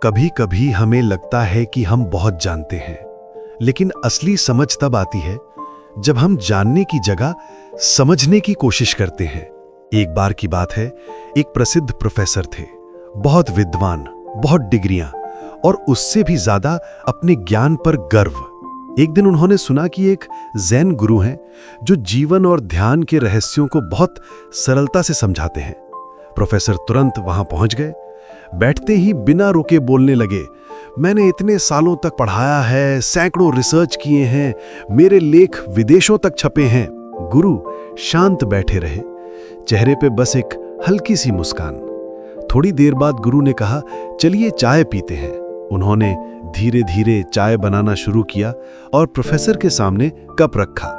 कभी कभी हमें लगता है कि हम बहुत जानते हैं, लेकिन असली समझ तब आती है जब हम जानने की जगह समझने की कोशिश करते हैं। एक बार की बात है, एक प्रसिद्ध प्रोफेसर थे, बहुत विद्वान, बहुत डिग्रियां और उससे भी ज्यादा अपने ज्ञान पर गर्व। एक दिन उन्होंने सुना कि एक जैन गुरु हैं जो जीवन और ध्यान के रहस्यों को बहुत सरलता से समझाते हैं। प्रोफेसर तुरंत वहां पहुंच गए। बैठते ही बिना रुके बोलने लगे, मैंने इतने सालों तक पढ़ाया है, सैकड़ों रिसर्च किए हैं, मेरे लेख विदेशों तक छपे हैं। गुरु शांत बैठे रहे, चेहरे पे बस एक हल्की सी मुस्कान। थोड़ी देर बाद गुरु ने कहा, चलिए चाय पीते हैं। उन्होंने धीरे धीरे चाय बनाना शुरू किया और प्रोफेसर के सामने कप रखा।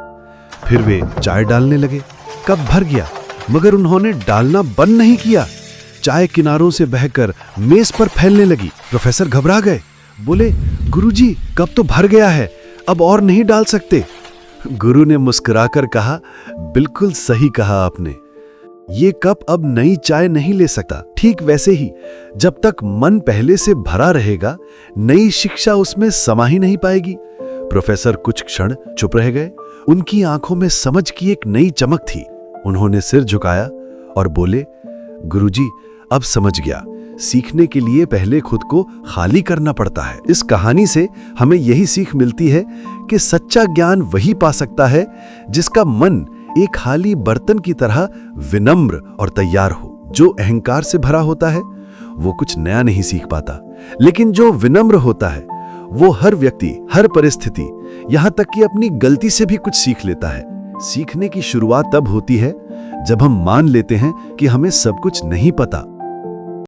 फिर वे चाय डालने लगे। कप भर गया, मगर उन्होंने डालना बंद नहीं किया। चाय किनारों से बहकर मेज पर फैलने लगी। प्रोफेसर घबरा गए, बोले, गुरुजी, कप तो भर गया है, अब और नहीं डाल सकते। गुरु ने मुस्कुराकर कहा, बिल्कुल सही कहा आपने, ये कप अब नई चाय नहीं ले सकता। ठीक वैसे ही जब तक मन पहले से भरा रहेगा, नई शिक्षा उसमें समा ही नहीं पाएगी। प्रोफेसर कुछ क्षण चुप रह गए। उनकी आंखों में समझ की एक नई चमक थी। उन्होंने सिर झुकाया और बोले, गुरुजी, अब समझ गया, सीखने के लिए पहले खुद को खाली करना पड़ता है। इस कहानी से हमें यही सीख मिलती है कि सच्चा ज्ञान वही पा सकता है जिसका मन एक खाली बर्तन की तरह विनम्र और तैयार हो। जो अहंकार से भरा होता है वो कुछ नया नहीं सीख पाता, लेकिन जो विनम्र होता है वो हर व्यक्ति, हर परिस्थिति, यहां तक कि अपनी गलती से भी कुछ सीख लेता है। सीखने की शुरुआत तब होती है जब हम मान लेते हैं कि हमें सब कुछ नहीं पता